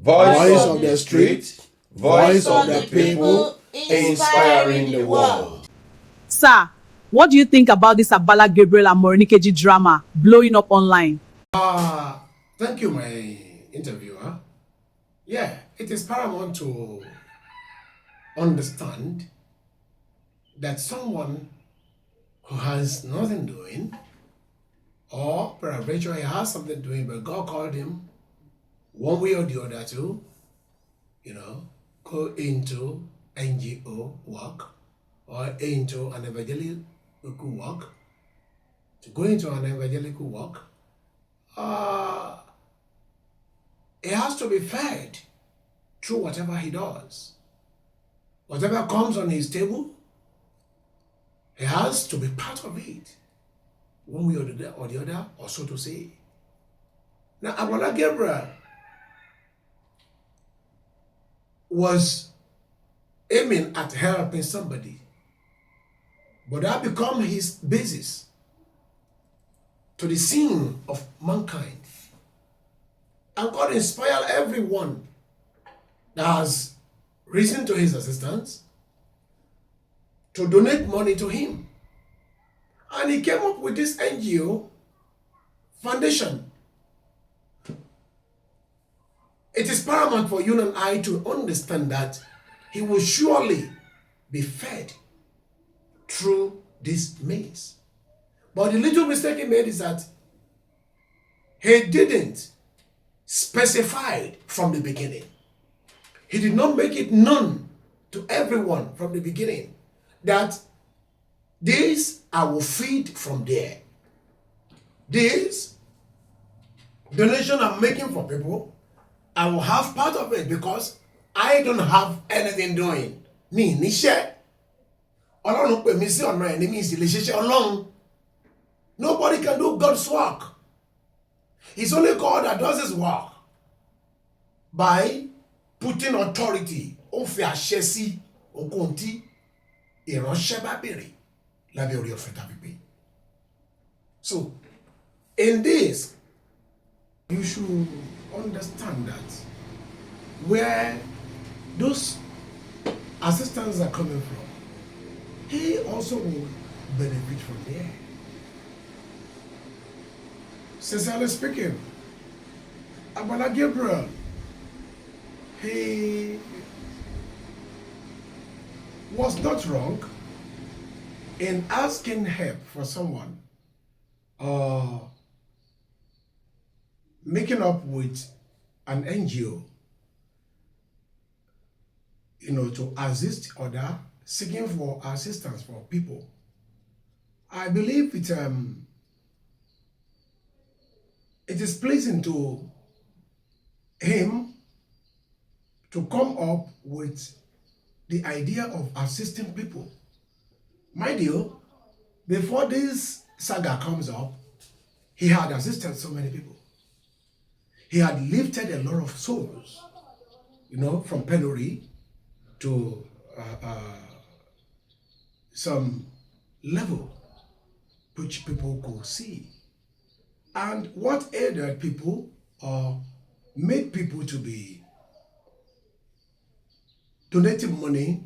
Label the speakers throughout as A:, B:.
A: Voice of the street, voice of the people, inspiring the world.
B: Sir, what do you think about this Agbala Gabriel and Morenikeji drama blowing up online?
C: Thank you, my interviewer. Yeah, it is paramount to understand that someone who has nothing doing, or peradventure he has something doing, but God called him one way or the other to, go into NGO work or into an evangelical work, to go into an evangelical work, it has to be fed through whatever he does. Whatever comes on his table, he has to be part of it, one way or the other, or so to say. Now, Agbala Gabriel was aiming at helping somebody, but that become his basis to the sin of mankind. And God inspired everyone that has risen to his assistance to donate money to him. And he came up with this NGO foundation. It is paramount for you and I to understand that he will surely be fed through this means. But the little mistake he made is that he didn't specify from the beginning. He did not make it known to everyone from the beginning that this I will feed from there. This donation I'm making for people, I will have part of it because I don't have anything doing. Me, níṣẹ́. Ọlọ́run pè mí sí ọ̀nà ẹ̀ ní mi sì lè ṣiṣẹ́ Ọlọ́run. Nobody can do God's work. It's only God that does his work by putting authority. Ó fi àṣẹ sí ohun tí ìránṣẹ́ bá béèrè lábẹ́ orí ọ̀fẹ́ tàbí pé. So, in this, you should understand that where those assistants are coming from, he also will benefit from there. Sincerely speaking, Agbala Gabriel, he was not wrong in asking help for someone or making up with an NGO, to assist other, seeking for assistance for people. I believe it is pleasing to him to come up with the idea of assisting people. Mind you, before this saga comes up, he had assisted so many people. He had lifted a lot of souls, from penury to some level which people could see. And what aided people or made people to be donating money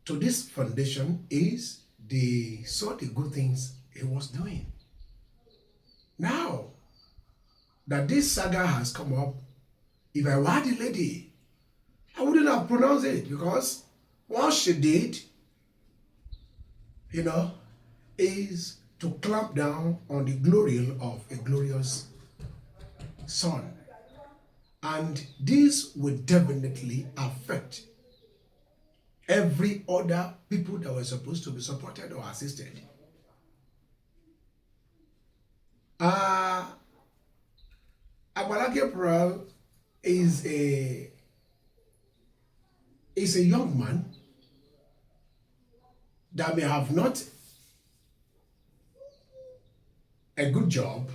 C: to this foundation is they saw the good things he was doing. Now that this saga has come up, if I were the lady, I wouldn't have pronounced it, because what she did, is to clamp down on the glory of a glorious son. And this will definitely affect every other people that were supposed to be supported or assisted. Agbala Gabriel is a young man that may have not a good job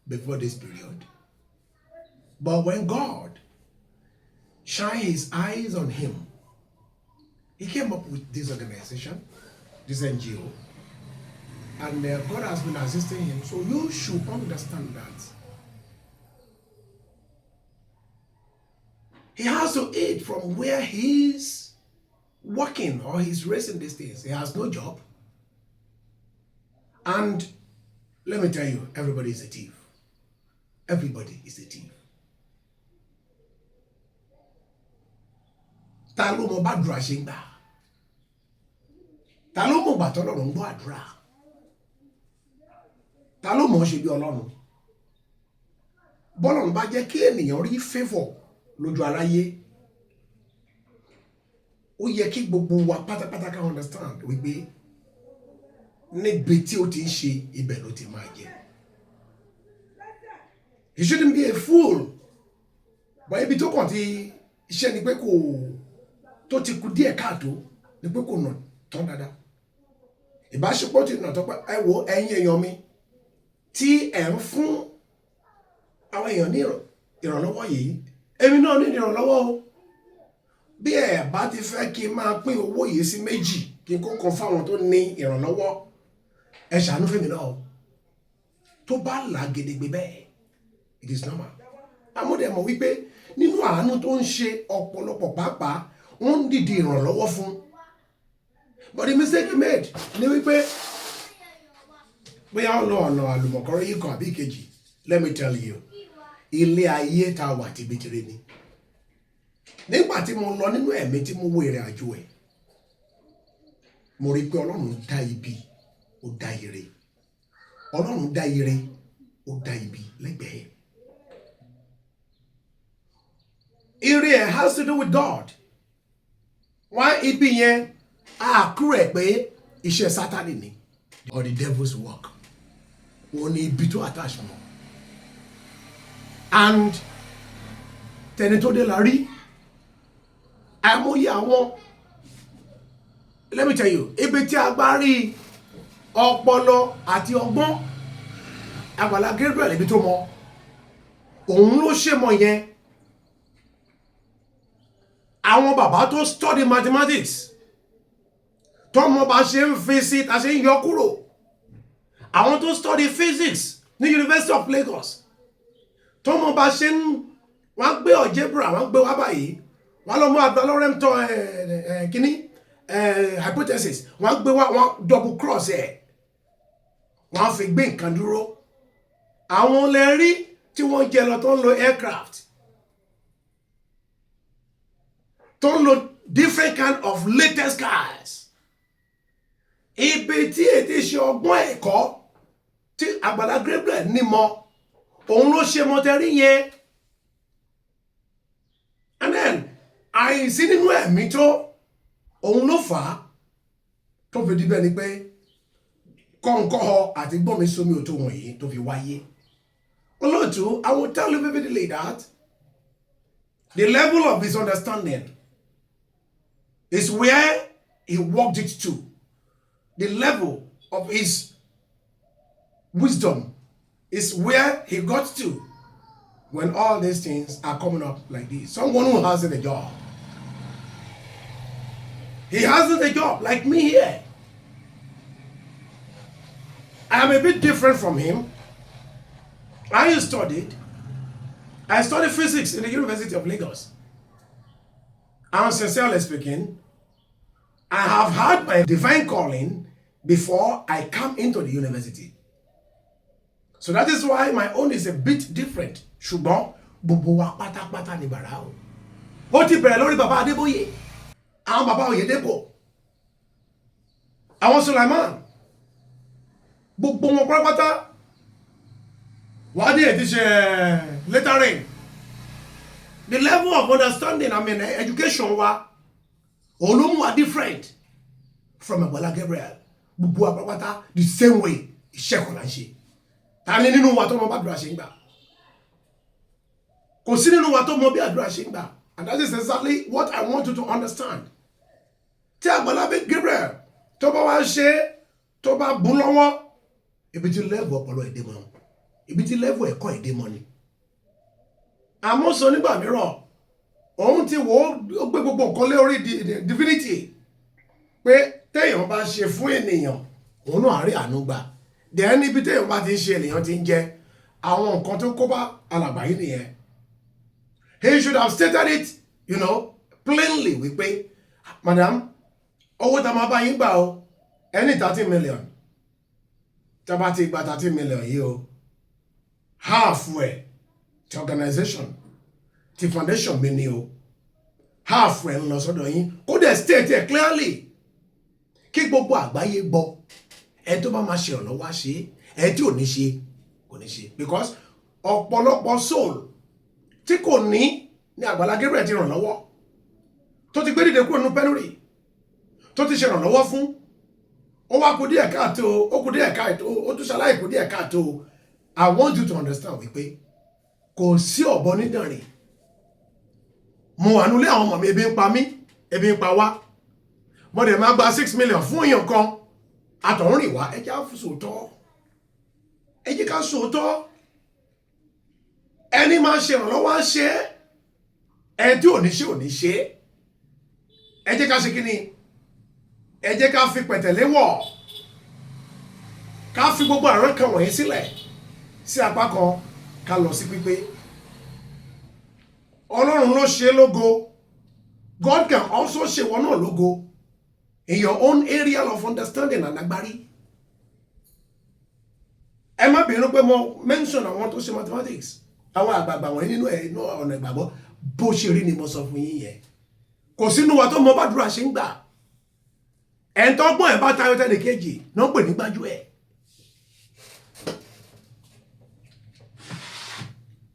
C: before this period, but when God shined his eyes on him, he came up with this organization, this NGO, and God has been assisting him. So you should understand that He has to eat from where he's working or he's raising these things. He has no job. And let me tell you, everybody is a thief. Everybody is a thief. Ta ló mọ bá àdúrà ṣe ń gbà? Ta ló mọ ìgbà t'Ọlọ́run ń gbọ́ àdúrà? Ta ló mọ̀ ṣe bí Ọlọ́run? Bọ́lọ́run bá jẹ́ kí ènìyàn rí favour lójú aráyé, ó yẹ kí gbogbo wa pátápátá ká understand wípé níbi tí ó ti ń ṣe ibẹ̀ ló ti máa jẹ. He shouldn't be a fool. But ibi tó kàn ti iṣẹ́ ni pé kò tó ti kù díẹ̀ káàtó ni pé kò nà tán dáadáa. Ìbáṣepọ̀ ti nà tán pé ẹ wo ẹ̀yin èèyàn mi tí ẹ̀ ń fún àwọn èèyàn ní ìrànlọ́wọ́ yìí, èmi náà ní ìrànlọ́wọ́ o. Bí ẹ bá ti fẹ́ kí n máa pín owó yìí sí méjì kí n kó kan fáwọn tó ní ìrànlọ́wọ́, ẹ ṣàánú fún mi náà o. Tó bá là gedegbe bẹ́ẹ̀, it is normal. Àmọ́dé mọ̀ wípé nínú àánú tó ń ṣe ọ̀pọ̀lọpọ̀ pàápàá wọ́n ń dìde ìrànlọ́wọ́ fún. But the mistake he made ni wípé bóyá ó lọ ọ̀nà àlùmọ̀kọ́rọ́ yìí kan àbí ìkejì. Let me tell you, ilé ayé ta wà tìbìtìrì ni. Nígbà tí mo lọ nínú ẹ̀mí tí mo wo ìrìn àjò ẹ̀, mo rí pé Ọlọ́run dá ibi, ó dá ire. Ọlọ́run dá ire, ó dá ibi lẹ́gbẹ̀ẹ́. Ire has to do with God. Why ibi yẹn a kúrò ẹ̀ pé iṣẹ́ Sátánì ni or the devil's work. Wọ́n ní ibi tó attach mọ́. And tẹni tó dé la rí. Àmúyẹ àwọn, let me tell you, ibi tí a bá rí ọpọlọ àti ọgbọ́n Agbala Gabriel ibi tó mọ, òun ló ṣe mọ yẹn. Àwọn bàbá tó study mathematics, tó mọ bá ṣe ń fi sí ta ṣe ń yọ kúrò. Àwọn tó study physics ní University of Lagos, tó mọ bá ṣe ń, wọ́n gbé algebra, wọ́n gbé wá báyìí. Wọ́n lọ mú Abraham tó kíní hypothesis, wọ́n gbé wá, wọ́n double cross ẹ̀, wọ́n fi gbé nǹkan dúró. Àwọn lè rí tí wọ́n jẹ lọ tó ń lo aircraft, tó ń lo different kind of latest cars. Ibi tí èdè ṣe ọgbọ́n ẹ̀kọ́ tí Agbala Gabriel ní mọ́, òun ló ṣe mọ́tẹ́rí yẹn. And then àìsí nínú ẹ̀mí tó òun ló fà á tó fi díbẹ̀ ni pé kọ́ńkọ́ àti gbọ́nmi sómi ò tó wọ̀nyí tó fi wáyé. Olóòtú, I will tell you vividly that the level of his understanding is where he walked it to. The level of his wisdom is where he got to when all these things are coming up like this. Someone who hasn't a job. He hasn't a job like me here. I am a bit different from him. I studied physics in the University of Lagos. And sincerely speaking, I have had my divine calling before I come into the university. So that is why my own is a bit different. Ṣùgbọ́n gbogbo wa pátápátá ni bàrà o. Ó ti bẹ̀rẹ̀ lórí bàbá Adébóyè, àwọn bàbá Oyèdépò, àwọn Sulaiman, gbogbo wọn pátápátá. Wọ́n dé ti ṣe lettering. The level of understanding, education wa, olómù wa different from Agbala Gabriel. Gbogbo wa pátápátá the same way iṣẹ́ kan là ń ṣe. Ta ni nínú wa tó mọ bí àdúrà ṣe ń gbà? Kò sí nínú wa tó mọ bí àdúrà ṣe ń gbà. And that is exactly what I want you to understand. Tí Agbala Gabriel tó bá wá ṣe, tó bá bù lọ́wọ́, ibi tí level ọpọlọ èdè mọ́, ibi tí level ẹ̀kọ́ èdè mọ́ ni. Àmọ́ sọ nígbà mìíràn, òun ti wò ó gbé gbogbo nǹkan lé orí divinity pé téèyàn bá ṣe fún ènìyàn, òun náà rí àánú gbà. Then ibi téèyàn bá ti ń ṣe ènìyàn ti ń jẹ àwọn nǹkan tó kó bá alàgbà yìí nìyẹn. He should have stated it you know, plainly wípé, madam, owó tá máa bá yín gbà o, ẹni 30 million. Tá bá ti gba 30 million yìí o, half ẹ̀ ti organization, ti foundation mi ni o, half ẹ̀ ń lọ sọ́dọ̀ yín, kó dẹ̀ state ẹ̀ clearly, kí gbogbo àgbáyé gbọ́, ẹ tó bá máa ṣe ìrànlọ́wọ́ á ṣe, ẹ tí ò ní ṣe, kò ní ṣe. Because ọ̀pọ̀lọpọ̀ soul tí kò ní Agbala Gabriel ti ràn lọ́wọ́, tó ti gbé dìde kúrò nínú penury, tó ti ṣe ìrànlọ́wọ́ fún, ó wá kù díẹ̀ káàtó, ó kù díẹ̀ káàtó, ó tún ṣaláì kù díẹ̀ káàtó. I want you to understand wípé kò sí ọ̀bọ nídànrè. Mo wà nílé àwọn ọmọ mi, ebi ń pa mí, ebi ń pa wá. Mo dẹ̀ máa gba 6 million fún èèyàn kan, àtọ̀hún rìn wá, ẹ jẹ́ á sòótọ́. Ẹ jẹ́ ká sòótọ́. Ẹni máa ṣe ìrànlọ́wọ́ á ṣe é. Ẹ tí ò ní ṣe. Ẹ jẹ́ ká ṣe kí ni? Ẹ jẹ́ ká fi pẹ̀tẹ̀lé wọ̀. Ká fi gbogbo àrán kan wọ̀nyí sílẹ̀ sí apá kan, ká lọ sí pípé. Ọlọ́run ló ṣe lógo. God can also ṣe wọn náà lógo in your own area of understanding and agbárí. Ẹ má bínú pé mo mention àwọn tó ṣe mathematics, àwọn àgbààgbà wọ̀nyí nínú ọ̀nà ìgbàgbọ́, bó ṣe rí ni mo sọ fún yín yẹn. Kò sínú wa tó mọ bàdúrà ṣe ń gbà. Ẹ̀ ń tọ́gbọ́n ẹ̀ bá tayọ tẹ́lẹ̀ kejì náà ń pè ní gbájú ẹ̀.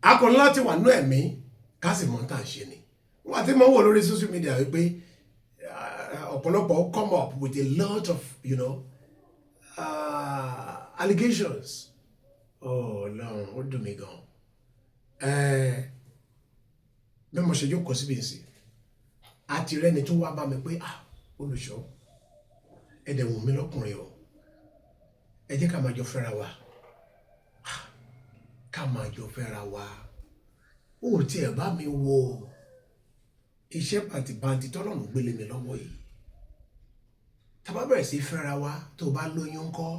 C: A kò ní láti wà nínú ẹ̀mí ká sì mọ̀ tá à ń ṣe ni. Wọ́n àti mọ̀ wò lórí social media wípé ọ̀pọ̀lọpọ̀ come up with a lot of, you know, allegations. Oh Ọlọ́run, ó dùn mí gan. Bí mo ṣe jókòó síbi ìsìn, àti rẹ́ni tó wá bá mi pé olùṣọ́, ẹ dẹ̀ wù mí lọ́kùnrin o, ẹ jẹ́ ká máa jọ fẹ́ra wa, ká máa jọ fẹ́ra wa. Ó tiẹ̀ bá mi wo iṣẹ́ pàtìpàtì tọ́lọ́run gbélé mi lọ́wọ́ yìí. Tá bá bẹ̀rẹ̀ sí fẹ́ra wa, tó bá lóyún ńkọ́,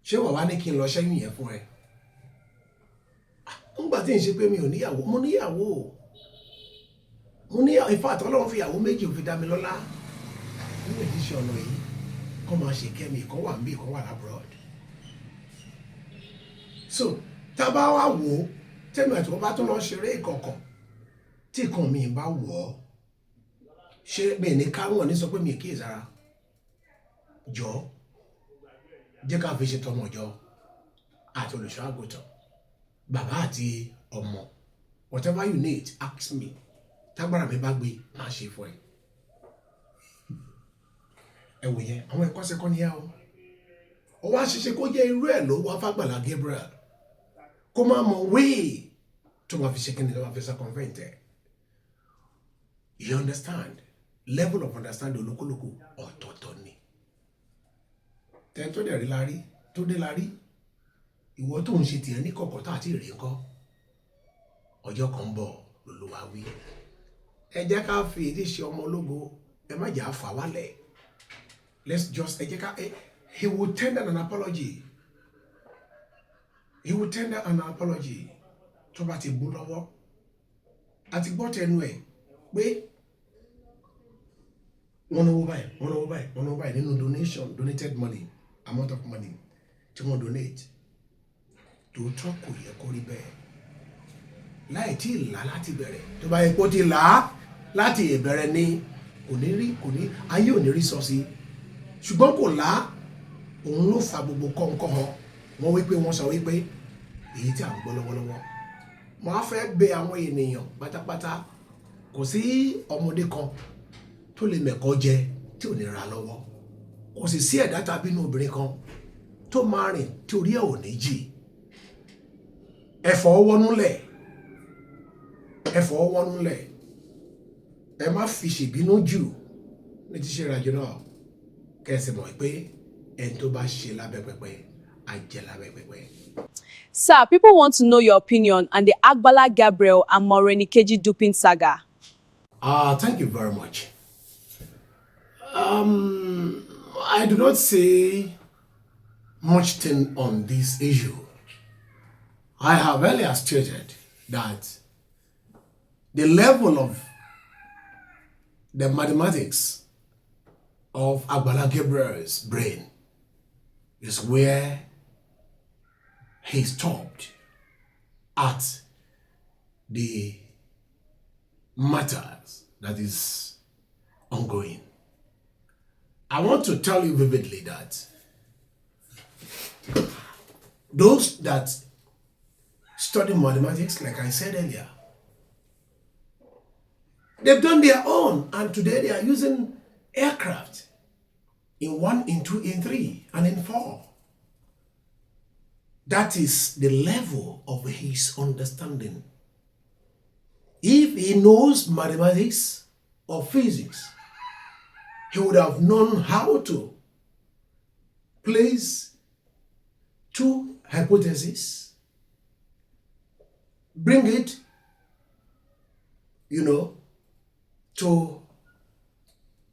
C: ṣé wà wá ní kí n lọ ṣẹ́yún yẹn fún ẹ? Nígbà tí n ṣe pé mi ò níyàwó, mo níyàwó. In fact, Ọlọ́run fi ìyàwó méjì fi dá mi lọ́lá. Nínú ìdíṣẹ́ ọ̀nà yìí, kọ́ máa ṣe kẹ́mi, kan wà níbí, kan wà abroad. So, tá bá wá wò ó, tẹ́mi àti wọ́n bá tún lọ ṣeré ìkọ̀kọ̀, tí nǹkan mi bá wọ̀ ọ́, ṣé mi ní káwọn ní sọ pé mi kì í sára? Jọ, jẹ́ ká fi ṣe tọmọjọ àti olùṣọ́ àgùntàn, bàbá àti ọmọ. Whatever you need, ask me. Tágbára mi bá gbé, máa ṣe fún ẹ. Ẹ wò yẹn, àwọn ẹ̀kọ́ ṣe kọ́ níyà o. Ó wá ṣiṣẹ́ kó jẹ́ irú ẹ̀ ló wá f'Agbala Gabriel. Kó máa mọ̀ wéè tó máa fi ṣe kíni, tó máa fi circumvent ẹ̀. You understand? Level of understanding olúkúlùkù ọ̀tọ̀ọ̀tọ̀ ni. Tẹ́ tó dẹ̀ rí lárí, tó dé lárí, ìwọ tó ń ṣe tiẹ̀ ní kọ̀kọ̀ tá àti ìrè ńkọ́. Ọjọ́ kan bọ̀ l'Olúwa wí. Ẹ jẹ́ ká fi ìdí ṣe ọmọ ológo, ẹ má jẹ́ àfà wálẹ̀. Let's just, ẹ jẹ́ ká, he will tender an apology. He will tender an apology. Tó bá ti bú lọ́wọ́, àti gbọ́ tẹnu ẹ̀ pé wọ́n náwó báyìí nínú donation, donated money, amount of money tí wọ́n donate. Tòótọ́ kò yẹ kó rí bẹ́ẹ̀. Láì tí ì là láti bẹ̀rẹ̀. Tó bá yẹ kó ti là á láti ìbẹ̀rẹ̀ ni kò ní ayé ò ní rí sọ sí. Ṣùgbọ́n kò là á, òun ló fa gbogbo kọ́ńkọ́ hàn. Wọ́n sọ wípé èyí tí à ń gbọ́ lọ́wọ́lọ́wọ́. Mo á fẹ́ bẹ̀ àwọn ènìyàn pátápátá, kò sí ọmọdé kan tó lè mẹ̀kọ́ jẹ tí ò ní ra lọ́wọ́. Kò sì sí ẹ̀dá tàbí inú obìnrin kan tó máa rìn tí orí ẹ̀ ò ní jì. Ẹ fọwọ́ wọnúlẹ̀. Ẹ má fi ṣèbínú jù ní ti ṣe ìrìnàjò náà. Kẹ́sì mọ̀ pé ẹni tó bá ṣe lábẹ́ pẹpẹ, á jẹ lábẹ́ pẹpẹ.
B: Sir, people want to know your opinion on the Agbala Gabriel and Morenikeji duping saga.
C: Thank you very much. I do not say much thing on this issue. I have earlier stated that the level of the mathematics of Agbala Gabriel's brain is where he stopped at the matters that is ongoing. I want to tell you vividly that those that study mathematics, like I said earlier, they've done their own, and today they are using aircraft in 1, in 2, in 3, and in 4. That is the level of his understanding. If he knows mathematics or physics, he would have known how to place 2 hypotheses, bring it, to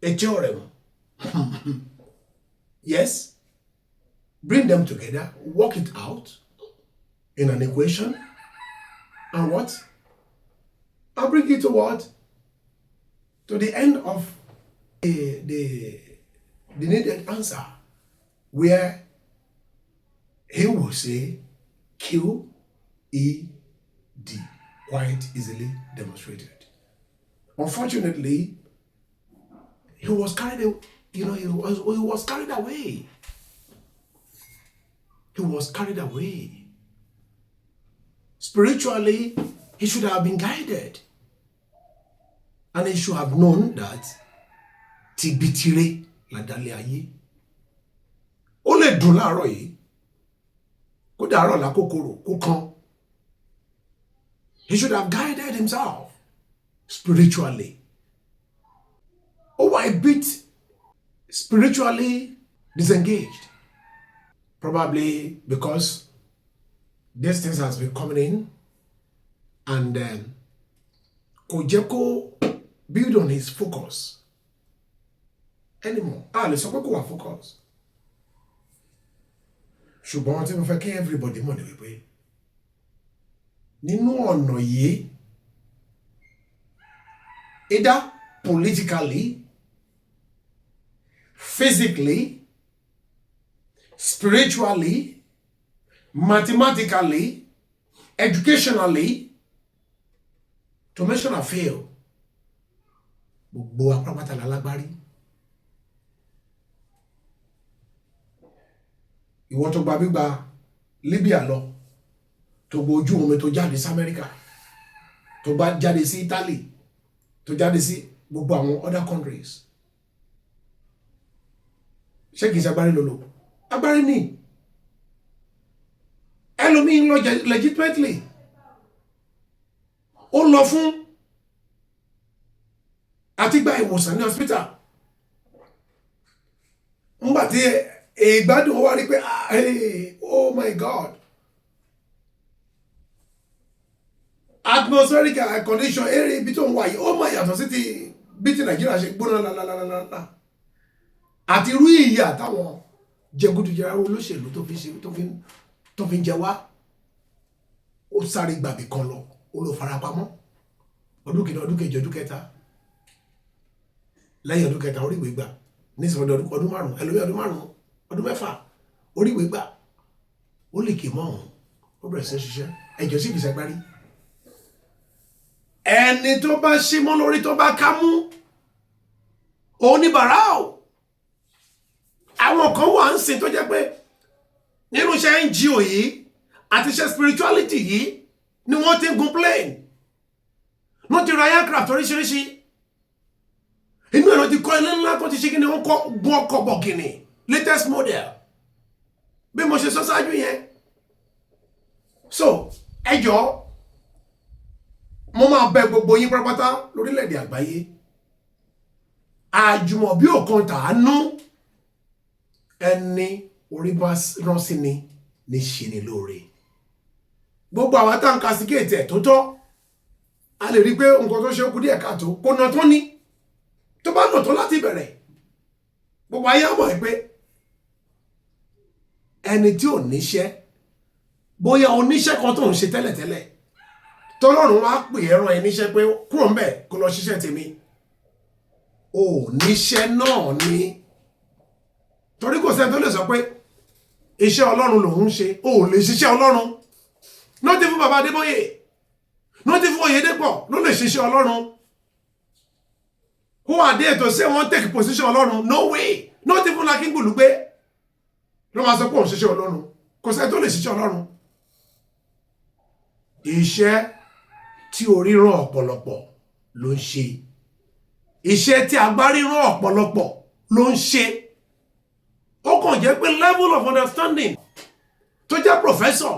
C: a theorem. Yes, bring them together, work it out in an equation, and what? And bring it to what? To the end of the needed answer, where he will say QED, quite easily demonstrated. Unfortunately, he was carried, he was carried away. He was carried away. Spiritually, he should have been guided. And he should have known that tibitire la dale ayé. Ó lè dùn láàárọ̀ yìí. Kó dàárọ̀ lákòókòrò kó kàn. He should have guided himself spiritually. A bit spiritually disengaged. Probably because these things has been coming in, and Kojeko build on his focus anymore. Let's talk about focus. Ṣùgbọ́n tí mo fẹ́ kí everybody mọ̀ ní wípé nínú ọ̀nà yìí, either politically, physically, spiritually, mathematically, educationally, to mention a few, gbogbo apápátá lálágbárí. Ìwọ tó gba gbígba Libya lọ, tó gba ojú omi tó jáde sí America, tó bá jáde sí Italy, tó jáde sí gbogbo àwọn other countries. Ṣé kìí ṣe agbárí lolo? Agbárí ni. Ẹlòmíì ń lọ legitimately. Ó lọ fún àti gba ìwòsàn ní hospital. Ńgbà tí ìgbádùn wá rí pé oh my God. Atmospheric condition area ibi tó ń wáyé ó máa yàtọ̀ sí ti bí ti Nàìjíríà ṣe gbóná lálálálálá. Àti irú ìyà táwọn jẹgúdújẹrá olóṣèlú tó fi ń jẹ wá, ó sáré gbàbí kan lọ, ó lọ farapamọ́ ọdún kìíní, ọdún kejì, ọdún kẹta, lẹ́yìn ọdún kẹta oríwèé gbà, nísìnyí ọdún márùn-ún, ẹlòmí ọdún márùn-ún, ọdún mẹ́fà oríwèé gbà, ó lè kè mọ́ ọ̀hún, ó bẹ̀rẹ̀ sí ṣiṣẹ́. Ẹjọ́ sì kìí ṣagbárí. Ẹni tó bá ṣí mọ́ lórí tó bá ká mú òun ní bàrá o. Àwọn kan wà ń sìn tó jẹ́ pé nínú iṣẹ́ NGO yìí àti iṣẹ́ spirituality yìí ni wọ́n ti ń gun plane, wọ́n ti ra aircraft oríṣiríṣi, inú ẹ̀rọ ti kọ́ ilé ńlá tó ti ṣe kí ni wọ́n kọ́ gun ọkọ̀ bọ̀gìnì latest model bí mo ṣe sọ ṣáájú yẹn. So ẹjọ́ mo máa bẹ̀ gbogbo yín pátápátá lórílẹ̀-èdè àgbáyé, àjùmọ̀bí òkan tàánú, ẹni orí bá rán sí ni ní ṣe ni lóore. Gbogbo àwọn tá ń kásíkéètì ẹ̀ tó tọ́, a lè rí pé nǹkan tó ṣe ó kù díẹ̀ káàtó, kò nà tán ni. Tó bá nà tán láti bẹ̀rẹ̀, gbogbo ayé á mọ̀ pé ẹni tí ò níṣẹ́, bóyá oníṣẹ́ kan tó ń ṣe tẹ́lẹ̀tẹ́lẹ̀, tọ́lọ́run wá pè é rán ẹ níṣẹ́ pé kúrò ń bẹ̀ kó lọ ṣiṣẹ́ tèmi, ò níṣẹ́ náà ni torí kò sẹ́ni tó lè sọ pé iṣẹ́ Ọlọ́run lòun ṣe ò lè ṣiṣẹ́ Ọlọ́run not even Baba Adébóyè not even Oyèdépọ̀ ló lè ṣiṣẹ́ Ọlọ́run. Who are they to say wọ́n take position Ọlọ́run? No way. Not even Akingbulugbe ló máa sọ pé òun ṣiṣẹ́ Ọlọ́run. Kò sẹ́ni tó lè ṣiṣẹ́ Ọlọ́run. Iṣẹ́ tí orí rán ọ̀pọ̀lọpọ̀ ló ń ṣe. Iṣẹ́ tí agbárí rán ọ̀pọ̀lọpọ̀ ló ń ṣe. Ó kàn jẹ́ pé level of understanding tó jẹ́ professor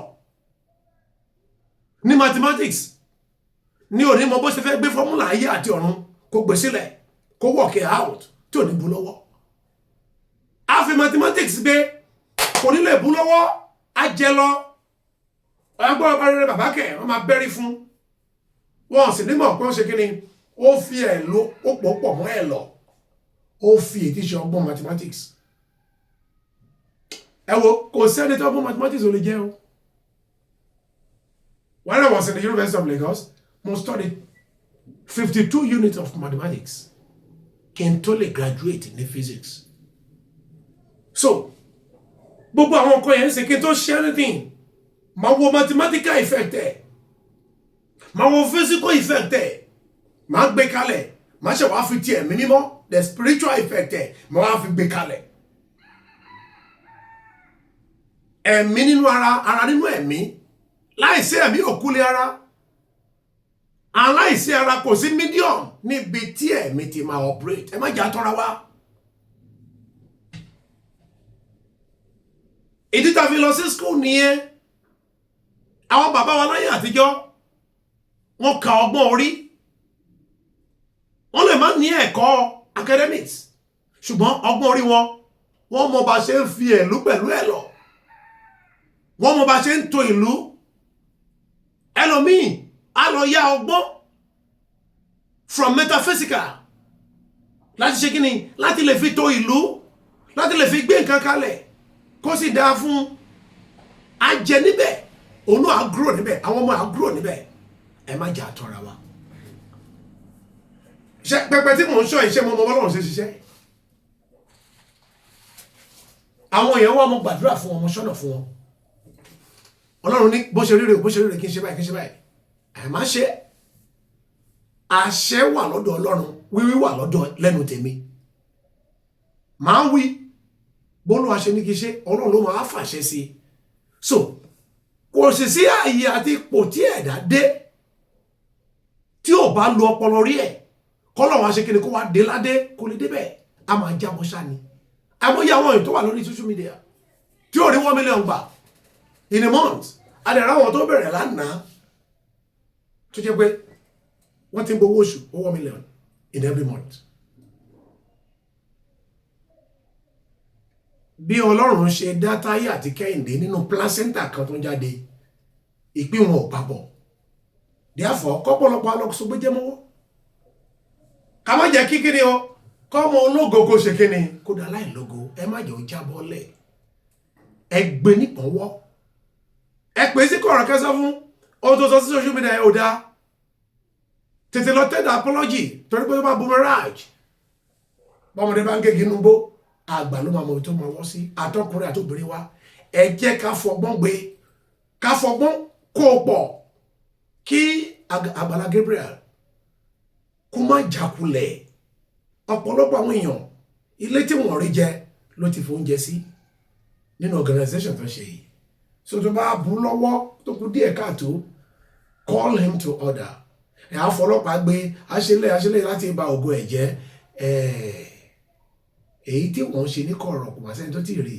C: ní mathematics ní òní mọ bó ṣe fẹ́ gbé fọ́múlà ayé àti ọ̀run kó gbé sílẹ̀ kó work it out tí ò ní bú lọ́wọ́. A fi mathematics gbé kò ní lè bú lọ́wọ́ á jẹ lọ. Ọgbọ́n ọba rere bàbá kẹ̀ wọ́n máa bẹ́rí fún. Wọ́n sì nímọ̀ pé ó ṣe kí ni ó fi ẹ̀ ló ó pọ̀ mọ́ ẹ̀ lọ. Ó fi ètí ṣe ọgbọ́n mathematics. Ẹ wo kò sẹ́ni tó ọgbọ́n mathematics ò lè jẹ́ o. When I was in the University of Lagos, I studied 52 units of mathematics. Can totally graduate in the physics. So, gbogbo àwọn nǹkan yẹn ṣe kí n tó ṣe anything. Máa wo mathematical effect ẹ̀. Máa wo physical effect ẹ̀. Máa gbé kalẹ̀. Máa ṣe wá fi ti ẹ̀mí mímọ́. The spiritual effect ẹ̀. Máa wá fi gbé kalẹ̀. Ẹ̀mí nínú ara nínú ẹ̀mí. Láìsí ẹ̀mí òkúlé ara. Aláìsí ara kò sí medium níbi tí ẹ̀mí ti máa operate. Ẹ má jà tọ́ra wá. Ìdí tá fi lọ sí school nìyẹn. Àwọn bàbá wa láyé àtijọ́ wọ́n ka ọgbọ́n orí. Wọ́n lè má ní ẹ̀kọ́ academics. Ṣùgbọ́n ọgbọ́n orí wọ́n mọ bá ṣe ń fi ẹ̀lú pẹ̀lú ẹ̀ lọ. Wọ́n mọ bá ṣe ń to ìlú. Ẹlòmíì á lọ yá ọgbọ́n from metaphysical láti ṣe kíni láti lè fi to ìlú láti lè fi gbé nǹkan kalẹ̀ kó sì dáa fún ajẹ níbẹ̀ òun náà á grow níbẹ̀ àwọn ọmọ á grow níbẹ̀ ẹ má jà tọ́ra wa. Ṣé pẹpẹ tí mò ń sọ iṣẹ́ mọ́ Ọlọ́run ṣe ṣiṣẹ́ àwọn èèyàn wà mọ́ gbàdúrà fún wọn mọ́ ṣọ́nà fún wọn. Ọlọ́run ní bó ṣe ríre kí n ṣe báyìí ẹ má ṣe. Àṣẹ wà lọ́dọ̀ Ọlọ́run wíwí wà lọ́dọ̀ lẹ́nu tèmi. Máa ń wí bólúwa ṣe ní kí ṣe Ọlọ́run ló máa fàṣẹ sí i. So kò sì sí ààyè àti ipò tí ẹ̀dá dé tí ò bá lo ọpọlọ rí ẹ̀ kọ́lọ̀ wá ṣe kí ni kó wá dé ládé kó lè débẹ̀ a máa jábọ́ ṣá ni. Àmọ́ yà wọ́n tó wà lórí social media tí ò rí 1 million gbà in a month. Àdẹ̀rẹ̀ àwọn tó bẹ̀rẹ̀ lánàá tó jẹ́ pé wọ́n ti ń gbowó oṣù 1 million in every month. Bí Ọlọ́run ṣe dá Táyé àti Kẹ́hìndé nínú placenta kan tó ń jáde ìpín wọn ò papọ̀. Therefore kọ́pọ̀lọpọ̀ alọ́sọgbé jẹ́ mọ́wọ́. Ká má jẹ́ kíkiri o kọ́mọ ológo kó ṣe kíni kó dá láì lógo ẹ má jẹ́ ó jábọ́ lẹ̀ ẹ gbé nípọ̀nwọ́ ẹ pè sí kọ̀ọ̀rọ̀ kẹsàn fún ohun tó sọ sí social media ò dá tètè lọ tẹ́lẹ̀ apology torí pé ó bá boomerang bọ́mọdé bá ń gé gínú bó àgbà ló máa mọ̀ tó máa wọ́ sí àtọkùnrin àtobìnrin wa ẹ jẹ́ ká fọgbọ́n gbé ká fọgbọ́n kó pọ̀ kí Agbala Gabriel kó má jákulẹ̀. Ọ̀pọ̀lọpọ̀ àwọn èèyàn ilé tí wọ́n rí jẹ ló ti fún oúnjẹ sí nínú organization tó ṣe yìí. So tó bá bú lọ́wọ́ tó kù díẹ̀ káàtó call him to order. Ẹ̀ á fọlọ́pàá gbé aṣẹ́lẹ̀ láti ba ògo ẹ̀ jẹ́ èyí tí wọ́n ṣe ní kọ̀ọ̀rọ̀ kò wá sẹ́ni tó ti rí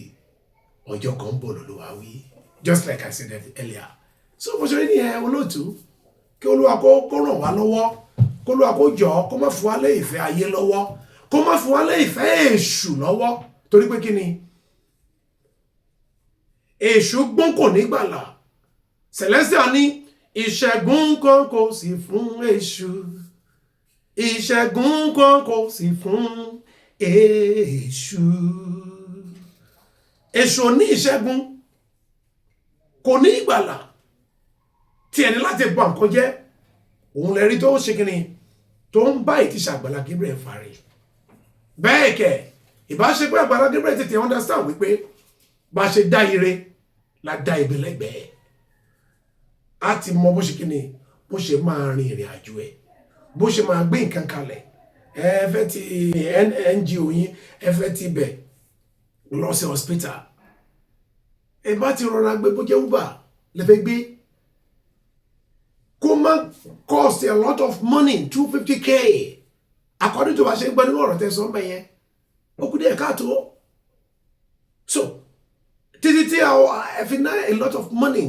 C: ọjọ́ kan ń bọ̀ lọ́lọ́wà wí just like I said earlier. So mo ṣe ní ẹ olóòtú kí Olúwa kó ràn wá lọ́wọ́ kó Olúwa kó jọ kó má fún wa lé ìfẹ́ ayé lọ́wọ́ kó má fún wa lé ìfẹ́ èṣù lọ́wọ́ torí pé kí ni èṣù gbọ́n kò ní gbàlà. Celestial ní ìṣẹ́gun kan kò sí fún èṣù ìṣẹ́gun kan kò sí fún èṣù. Èṣù ní ìṣẹ́gun kò ní ìgbàlà tí ẹni láti bá nǹkan jẹ́ òun lè rí tó ń ṣe kíni tó ń bá ìtìṣà Agbala Gabriel fàárẹ̀ bẹ́ẹ̀ kẹ̀ ìbáṣe pé Agbala Gabriel tètè understand wípé bá ṣe dá ire la dá ibi lẹ́gbẹ̀ẹ́ á ti mọ bó ṣe kíni bó ṣe máa rin ìrìn àjò ẹ̀ bó ṣe máa gbé nǹkan kalẹ̀ ẹ fẹ́ ti NGO yín ẹ fẹ́ ti bẹ̀ lọ sí hospital ẹ bá ti rọra gbé bó jẹ́ Uber lẹ́fẹ́ gbé kó má cost a lot of money 250k according to bá ṣe ń gbọ́ nínú ọ̀rọ̀ tẹ̀sán bẹ́ẹ̀ yẹn ó kú díẹ̀ káàtó so títí tí ẹ fi ná a lot of money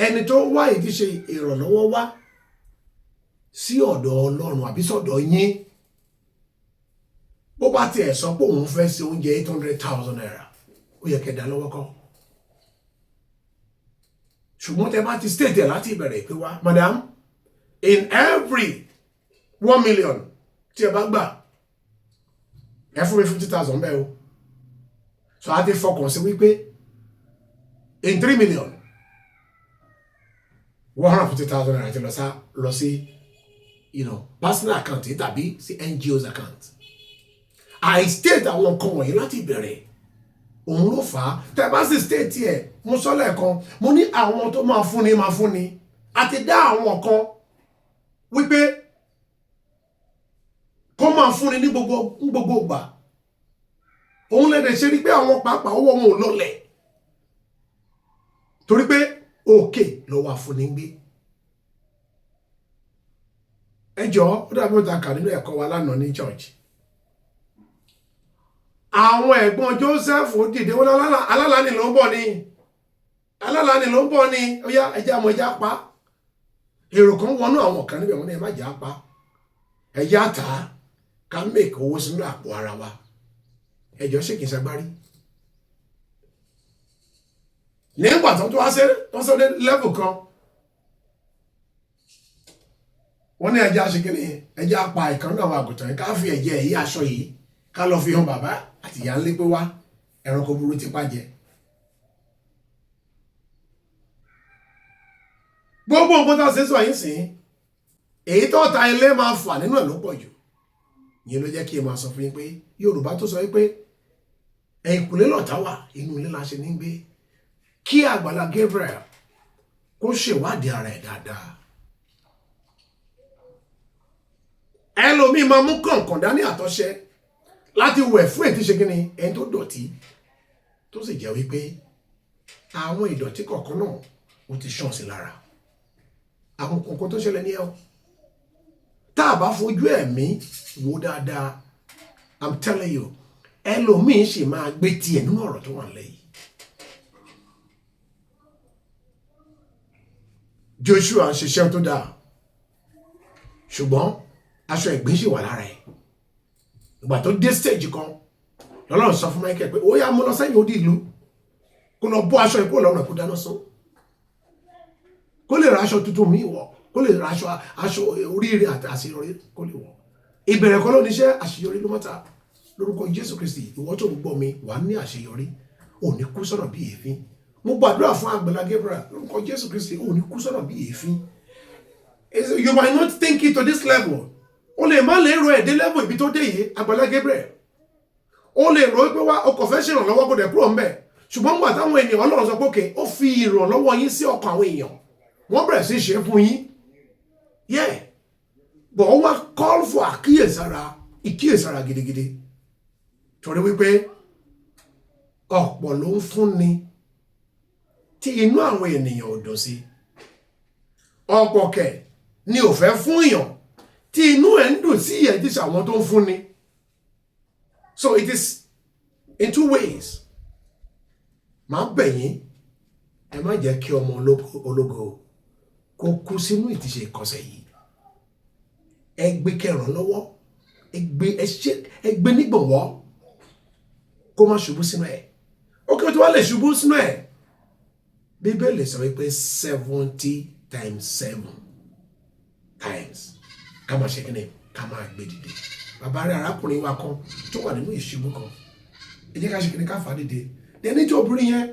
C: ẹni tó wá ìdí ṣe ìrànlọ́wọ́ wá sí ọ̀dọ̀ Ọlọ́run àbí sọ́dọ̀ yín bó bá tiẹ̀ sọ pé òun fẹ́ ṣe oúnjẹ 800,000 naira ó yẹ kẹ́ dá lọ́wọ́ kọ́ ṣùgbọ́n tẹ bá ti state ẹ̀ láti ìbẹ̀rẹ̀ pé wá madam in every 1 million tí ẹ bá gbà ẹ fún mi 50,000 bẹ́ẹ̀ o so a ti fọkàn sí wípé in 3 million 150,000 naira ti lọ sí personal account tàbí sí NGO's account I state àwọn nǹkan wọ̀nyí láti ìbẹ̀rẹ̀ òun ló fà á tẹ́ bá sì state ẹ̀ mo sọ lẹ́ẹ̀kan mo ní àwọn tó máa fúnni àti dá àwọn kan wípé kó máa fúnni ní gbogbo ìgbà òun lẹ́dẹ̀ ṣe rí pé àwọn pàápàá owó wọn ò lọlẹ̀ torí pé òkè ló wà fúnni gbé ẹ jọ̀ọ́ ó dàbí ó ta kà nínú ẹ̀kọ́ wa lánàá ní church àwọn ẹ̀gbọ́n Joseph ó dìde wọn alálàáni ló ń bọ̀ ni ó yá ẹjẹ́ àmọ́ ẹjẹ́ apá èrò kan wọnú àwọn kan níbẹ̀ wọn ní ẹ má jẹ́ apá ẹjẹ́ àtà ká mèkì owó sínú àpò ara wa ẹjọ́ ṣèkì sagbárí nígbà tó wá sọ dé level kan wọ́n ní ẹjẹ́ àṣekínní ẹjẹ́ apá ìkànnì àwọn àgùntàn ká fi ẹ̀jẹ̀ èyí aṣọ yìí ká lọ fi hàn bàbá àti ìyá ńlé pé wá ẹranko burú ti pàjẹ́ gbogbo nǹkan tó ṣe sọ yín sìn èyí tó ta ilé máa fà nínú ẹ̀ ló pọ̀ jù yẹn ló jẹ́ kí ẹ máa sọ fún yín pé Yorùbá tó sọ wípé ẹ̀yìnkùlé lọ̀tá wà inú ilé la ṣe ní gbé kí Agbala Gabriel kó ṣèwádìí ara ẹ̀ dáadáa ẹlòmíì máa mú kọ̀ǹkọ̀ǹ dání àtọ́ṣẹ láti wẹ̀ fún ètí ṣe kíni ẹni tó dọ̀tí tó sì jẹ́ wípé àwọn ìdọ̀tí kọ̀ọ̀kan náà ó ti ṣàn sí lára àwọn kọ̀ọ̀kan tó ṣẹlẹ̀ ní ẹ̀ tá a bá fojú ẹ̀mí wò dáadáa I'm telling you ẹlòmíì sì máa gbé tiẹ̀ nínú ọ̀rọ̀ tó wà lẹ́yìn Joshua ń ṣiṣẹ́ tó dáa ṣùgbọ́n aṣọ ẹ̀gbin sì wà lára ẹ̀ ìgbà tó dé stage kan lọ́lọ́run sọ fún Michael pé ó yá mú lọ sẹ́yìn odi ìlú kó lọ bọ́ aṣọ ìkó lọ́rùn kó dáná sún kó lè ra aṣọ tuntun míì wọ̀ kó lè ra aṣọ oríire àti àṣeyọrí kó lè wọ̀ ìbẹ̀rẹ̀ kan ló níṣẹ́ àṣeyọrí ló mọ́ta lórúkọ Jésù Kristi ìwọ tó ń gbọ́ mi wà ní àṣeyọrí ò ní kú sọ̀rọ̀ bí èéfín mo gbàdúrà fún Agbala Gabriel lórúkọ Jésù Kristi ò ní kú sọ̀rọ̀ bí èéfín you might not think it to this level o lè má lè ro ẹ̀dẹ́ level ibi tó dé yìí Agbala Gabriel o lè ro pé wá ọkọ̀ fẹ́ ṣèrànlọ́wọ́ kó dẹ̀ kúrò ń bẹ̀ ṣùgbọ́n nígbà táwọn ènìyàn Ọlọ́run sọ pé òkè ó fi ìrànlọ́wọ́ yín sí ọkàn àwọn èèyàn wọ́n bẹ̀rẹ̀ sí ṣe fún yín bọ̀ ó wá call for ìkíyèsára gidigidi torí wípé ọ̀pọ̀ ló ń fúnni tí inú àwọn ènìyàn ò dùn sí ọ̀pọ̀ kẹ̀ ni ò fẹ́ fún èèyàn tí inú ẹ̀ ń dùn sí ìyẹ̀dí àwọn tó ń fúnni so it is in two ways máa bẹ̀ yín ẹ má jẹ́ kí ọmọ ológo kó kú sínú ìtìṣe ìkọsẹ̀ yìí ẹ gbé kẹràn lọ́wọ́ ẹ gbé nígbọ̀nwọ́ kó má ṣubú sínú ẹ̀ ó kí o tí wá lè ṣubú sínú ẹ̀ Bíbélì sọ wípé 70 times 7 times ká máa ṣe kíni ká máa gbé dìde bàbá rẹ̀ arákùnrin wa kan tó wà nínú ìṣubú kan ẹ jẹ́ ká ṣe kíni ká fà á dìde ẹni tí obìnrin yẹn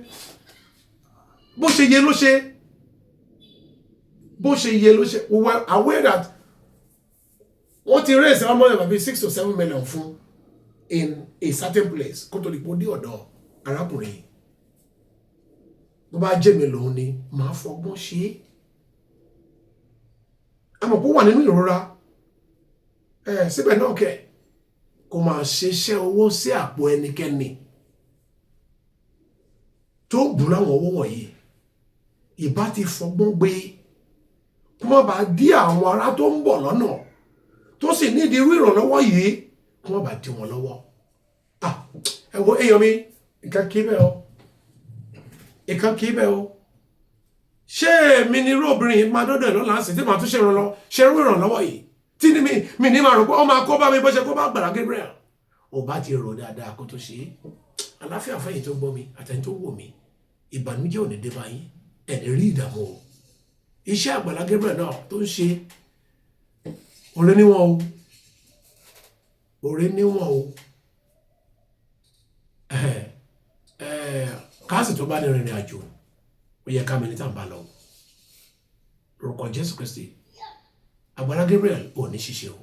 C: bó ṣe yẹ ló ṣe we were aware that wọ́n ti raise ọmọ yẹn bàbí 6 to 7 million fún in a certain place kó tó di pé ó dé ọ̀dọ̀ arákùnrin bó bá jẹ́ mi lòun ni màá fọgbọ́n ṣe é àmọ́ kó wà nínú ìrora síbẹ̀ náà kẹ̀ kó máa ṣiṣẹ́ owó sí àpò ẹnikẹ́ni tó bù láwọn owó wọ̀nyí ìbá ti fọgbọ́n gbé kó má bàa dí àwọn ará tó ń bọ̀ lọ́nà tó sì nídìí irú ìrànlọ́wọ́ yìí kó má bàa dí wọn lọ́wọ́ ẹ wo èèyàn mi ìkan kì í bẹ́ẹ̀ o ìkan kì í bẹ́ẹ̀ o ṣé èmi ni irú obìnrin yìí máa dọ́dọ̀ ẹ̀ lọ́la sí tí màá tún ṣe irú ìrànlọ́wọ́ yìí tí mi ní máa rò pé ó máa kó bá mi bó ṣe kó bá Agbala Gabriel ò bá ti rò dáadáa kó tó ṣe é àláfíà fẹ́yìn tó gbọ́ mi àtẹni tó wò mí ìbànújẹ́ ò ní dé bá yín ẹni rí ìdààmú o iṣẹ́ Agbala Gabriel náà tó ń ṣe òré níwọ̀n o káàsì tó bá ní rìnrìn àjò ó yẹ ká mi ní tàǹbà lọ orúkọ Jésù Kristi Agbala Gabriel ò ní ṣiṣẹ́ o.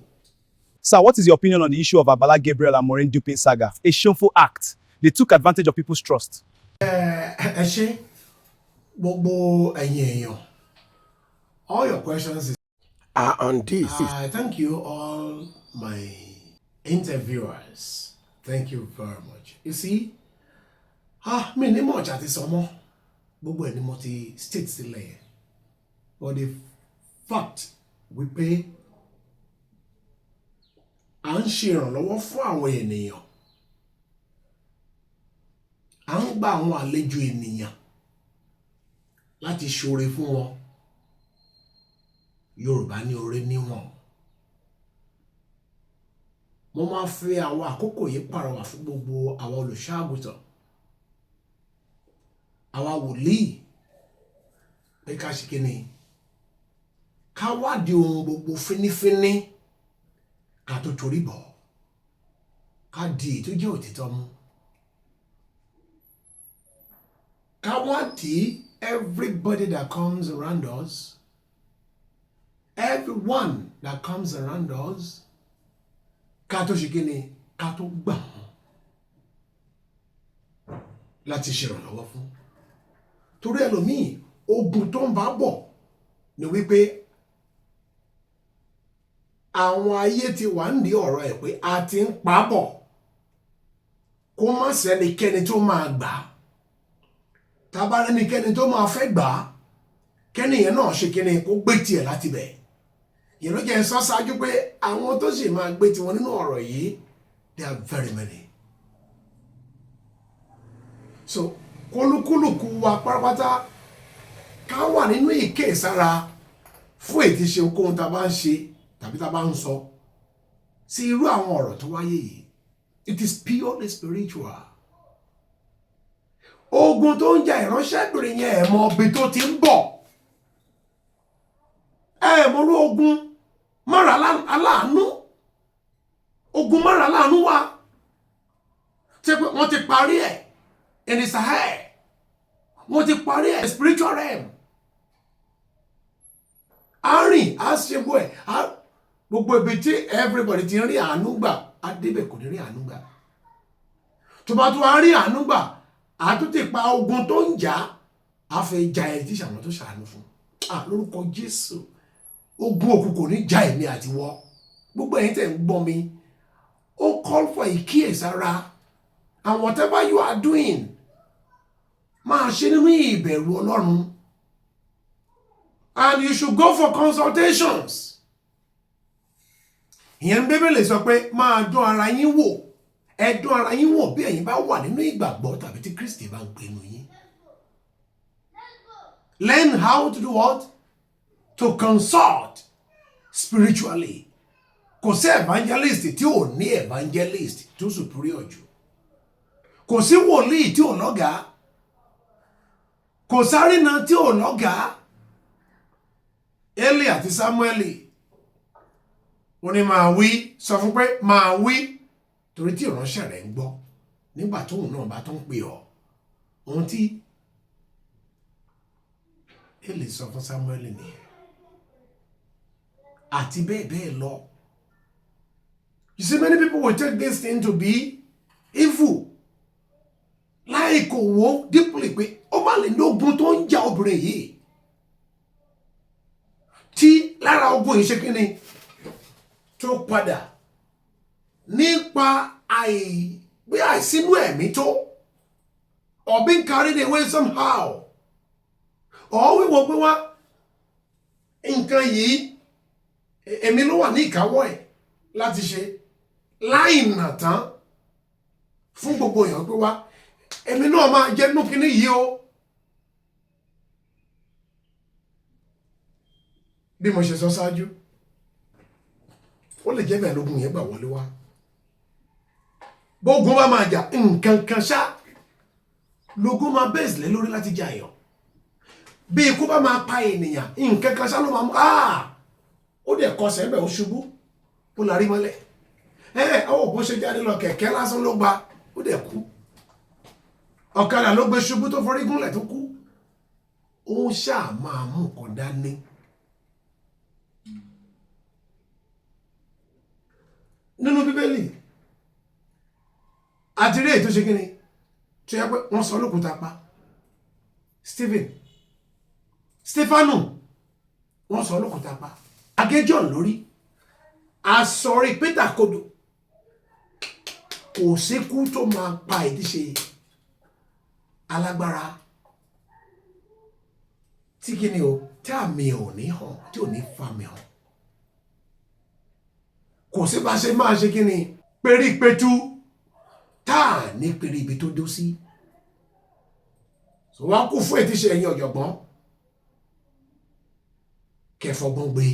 D: Sir, what is your opinion on the issue of Agbala Gabriel and Morenikeji saga? A shameful act. They took advantage of people's trust.
C: Ẹ ṣé gbogbo ẹ̀yin èèyàn. All your questions
A: Are on this.
C: Thank you all my interviewers. Thank you very much. You see, mi ní much àti sọ mọ́. Gbogbo ẹ̀ ni mo ti state sílẹ̀. But the fact wípé à ń ṣe ìrànlọ́wọ́ fún àwọn ènìyàn. À ń gba àwọn àlejò ènìyàn láti ṣoore fún wọn. Yorùbá ní oore níwọ̀n. Mo máa fi àwọn àkókò yìí pàrọwà fún gbogbo àwọn olùṣọ́-àgùntàn. Àwa wòlíì pé ká ṣe kíni ká wádìí ohun gbogbo fínífíní ká tó torí bọ̀ ká di èyí tó jẹ́ òtítọ́ mú ká wádìí everybody that comes around us, everyone that comes around us ká tó ṣe kíni ká tó gbà wọ́n láti ṣèrànlọ́wọ́ fún. Torí ẹlòmíì ogun tó ń bá bọ̀ ni wípé àwọn ayé ti wà ní ọ̀rọ̀ ẹ̀ pé a ti ń pa bọ̀ kó má sẹ́nikẹ́ni tó máa gbà á. Tá bá rẹ́nikẹ́ni tó máa fẹ́ gbà á kẹ́nìyẹn náà ṣe kíni kó gbé tiẹ̀ láti bẹ̀. Ìyẹn ló jẹ́ ń sọ ṣáájú pé àwọn tó sì máa gbé tiwọn nínú ọ̀rọ̀ yìí they are very many. So kólúkúlùkù wa pátápátá ká wà nínú ìkésára fún ètí ṣe ohunkóhun tá a bá ń ṣe tàbí tá a bá ń sọ sí irú àwọn ọ̀rọ̀ tó wáyé yìí. It is purely spiritual. Ogun tó ń jà ìránṣẹ́bìnrin yẹn ẹ̀ mọ ibi tó ti ń bọ̀. Ẹ mọ̀rú ogun mára aláàánú. Ogun mára aláàánú wà. Ṣé pé wọ́n ti parí ẹ̀ in the Sahel. Wọ́n ti parí ẹ̀ spiritual realm. A rìn a ṣe bó ẹ̀ gbogbo ibi tí everybody ti rí àánú gbà á débẹ̀ kò ní rí àánú gbà. Tó bá tó wá rí àánú gbà á tó ti pa ogun tó ń jà á fẹ́ ja ẹ̀ tí ṣàwọn tó ṣàánú fún. Lórúkọ Jésù ogun òkú kò ní ja èmi àti wọ́. Gbogbo ẹ̀yin tẹ̀ ń gbọ́ mi ó call for ìkíyèsára and whatever you are doing máa ṣe nínú ìbẹ̀rù Ọlọ́run. And you should go for consultations. Ìyẹn Bíbélì sọ pé máa dán ara yín wò. Ẹ dán ara yín wò bí ẹ̀yin bá wà nínú ìgbàgbọ́ tàbí tí Kristi bá ń gbénu yín. Learn how to do what? To consult spiritually. Kò sí evangelist tí ò ní evangelist tó superior jù. Kò sí wòlíì tí ò lọ́gàá. Kò sárínà tí ò lọ́gàá. Eli àti Samueli ó ní máa wí sọ fún pé máa wí torí tí ìránṣẹ́ rẹ̀ ń gbọ́ nígbà tóun náà bá tó ń pè ọ́. Ohun tí Eli sọ fún Samueli nìyẹn àti bẹ́ẹ̀ bẹ́ẹ̀ lọ. You see, many people will take this thing to be evil. Láì kò wò deeply pé ó má lè ní ogun tó ń jà obìnrin yìí. Tí lára ogun yìí ṣe kí ni tó padà nípa bí àìsínú ẹ̀mí tó, or being carried away somehow, or wíwọ pé wá nǹkan yìí èmi ló wà ní ìkáwọ́ ẹ̀ láti ṣe láì nà tán fún gbogbo èèyàn pé wá èmi náà máa jẹ́ nú kíní yìí o. Bí mo ṣe sọ ṣáájú, ó lè jẹ́ bẹ́ẹ̀ lógun yẹn gbà wọlé wá. Bógun bá máa jà nǹkan kan ṣá lógun máa bẹ́ẹ̀sì lé lórí láti jà èèyàn. Bí ikú bá máa pa ènìyàn nǹkan kan ṣá ló máa mú ó dẹ̀ kọsẹ̀ ẹ̀bẹ̀ ó ṣubú ó larí mọ́lẹ̀. Àwọn òpó ṣe jáde lọ kẹ̀kẹ́ lásán ló gba ó dẹ̀ kú. Ọ̀kadà ló gbé ṣubú tó forí gúnlẹ̀ tó kú. Ó ṣáà máa mú nǹkan dání. Nínú Bíbélì àti rí èyí tó ṣe kí ni tó yẹ pé wọ́n sọ lókùúta pa. Stefanu wọ́n sọ lókùúta pa. Agéjọ́ lórí àsọ̀rí Pétà kodò. Kò síkú tó máa pa ìdíṣe alágbára tí kí ni o tí àmì ò ní hàn tí ò ní fàmì hàn. Kò sí bá ṣe máa ṣe kí ni perípetu táà ní pèrè ibi tó dó sí. So wọ́n kú fún ìdíṣe ẹ̀yin ọ̀jọ̀gbọ́n kẹfọgbọ́n gbé.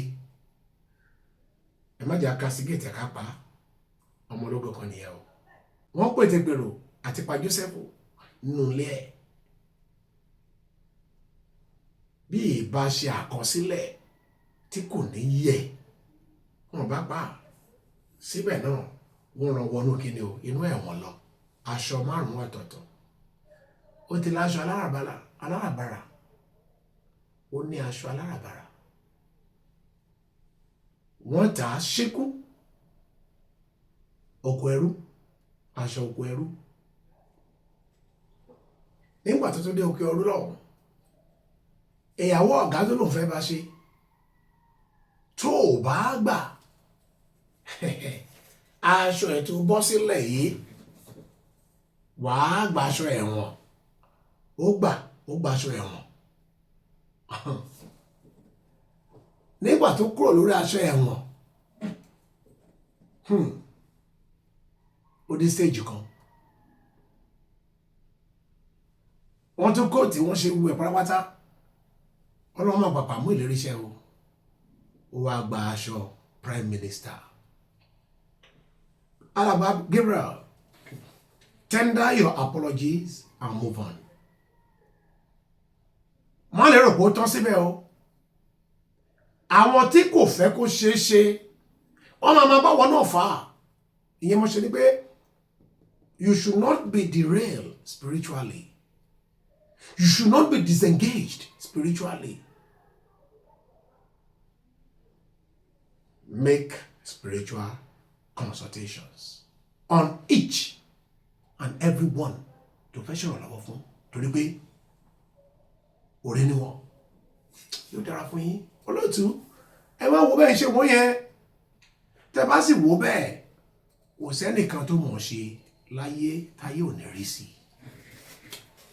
C: Ẹ má jẹ́ akásígẹ̀tì àkápá ọmọ ológo kan nìyẹn o. Wọ́n pètè gbèrò àti pa Jósẹ́fù nínú ilé ẹ̀. Bí ìbá ṣe àkọsílẹ̀ tí kò ní yẹ wọ́n bá pa síbẹ̀ náà wọ́n rán wọnú kíni o inú ẹ̀wọ̀n lọ. Aṣọ 5 ọ̀tọ̀ọ̀tọ̀. Ó ti láṣọ aláràbarà. Ó ní aṣọ aláràbarà. Wọ́n tà á ṣíkú. Oko ẹrú. Aṣọ oko ẹrú. Nígbà tó dé oko ẹrú lọ́wọ́, ìyàwó ọ̀gá tó lòun fẹ́ bá ṣe tó ò bá gbà aṣọ ẹ̀ tó bọ́ sílẹ̀ yìí wàá gba aṣọ ẹ̀wọ̀n. Ó gba aṣọ ẹ̀wọ̀n. Nígbà tó kúrò lórí aṣọ ẹ̀wọ̀n ó dé stage kan. Wọ́n tún kó tí wọ́n ṣe wú ẹ̀ pátápátá. Ọlọ́run máa pàpà mú ìlérí iṣẹ́ o. Ó wá gba aṣọ prime minister. Agbala Gabriel, tender your apologies and move on. Má lè rò pé ó tán síbẹ̀ o. Àwọn tí kò fẹ́ kó ṣeé ṣe wọ́n máa bá wọn náà fà á. Ìyẹn mo ṣe ni pé you should not be derailed spiritually. You should not be disengaged spiritually. Make spiritual consultations on each and every one tó fẹ́ ṣọ̀rọ̀ lọ́wọ́ fún, torí pé orí ni wọ́n yóò dára fún yín. Olóòtú ẹ má wo bẹ́ẹ̀ ṣe wọ́n yẹn. Tẹ́ bá sì wo bẹ́ẹ̀ kò sẹ́nìkan tó mọ̀ ṣe láyé táyé ò ní rí sí.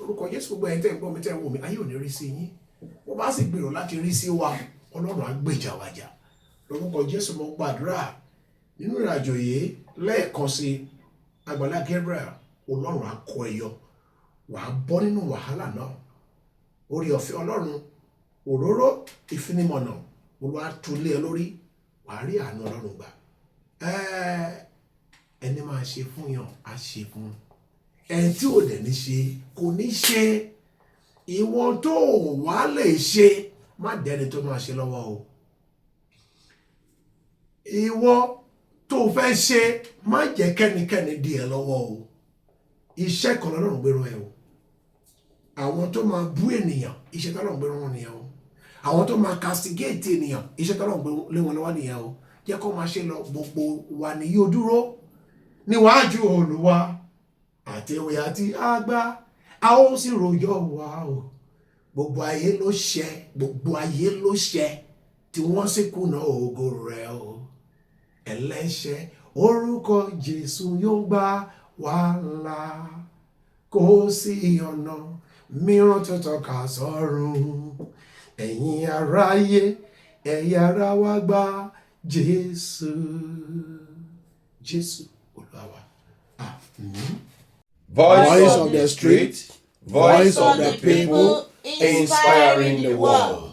C: Orúkọ Jésù gbogbo ẹ̀yin tẹ́ ń gbọ́ mi tẹ́ ń wò mí ayé ò ní rí sí yín. Wọ́n bá sì gbèrò láti rí sí wa Ọlọ́run á gbèjà wájà. Lórúkọ Jésù mo gbàdúrà nínú ìrìnàjò yìí lẹ́ẹ̀kan sí Agbala Gabriel Ọlọ́run á kó ẹ yọ. Wàá bọ́ nínú wàhálà náà. Orí ọ̀fẹ́ Ọlọ́run òróró ìfinimọ̀nà Olúwa tú lé ẹ lórí. Wàá rí àánú Ọlọ́run gbà. Ẹni máa ṣe fún yàn á ṣe fún. Ẹni tí ò dẹ̀ ní ṣe kò ní ṣe. Ìwọ̀n tó wà lè ṣe má dẹni tó máa ṣe lọ́wọ́ o. Ìwọ tó fẹ́ ṣe má jẹ́ kẹ́nikẹ́ni dí ẹ lọ́wọ́ o. Iṣẹ́ kan lọ́rùn gbéró ẹ o. Àwọn tó máa bú ènìyàn iṣẹ́ tó lọ́rùn gbéró wọn nìyẹn o. Àwọn tó máa castigate ènìyàn iṣẹ́ tó lọ́rùn lé wọn lọ́wọ́ nìyẹn o. jẹ́ kó máa ṣe lọ gbogbo wa ní yóò dúró níwájú Olúwa àtẹ̀wé àti àgbà a ó sì rojọ́ wa o gbogbo ayé ló ṣẹ̀ tí wọ́n sì kùnà ògo rẹ̀ o ẹlẹ́ṣẹ̀ orúkọ Jésù yóò gbà wá là kò sí ọ̀nà mìíràn tó tọ́ka sọ́run ẹ̀yin aráyé ẹ̀yà ara wa gba Jésù Olúwa wa. Àmín.
A: Voice of the street, voice of the people, inspiring the world.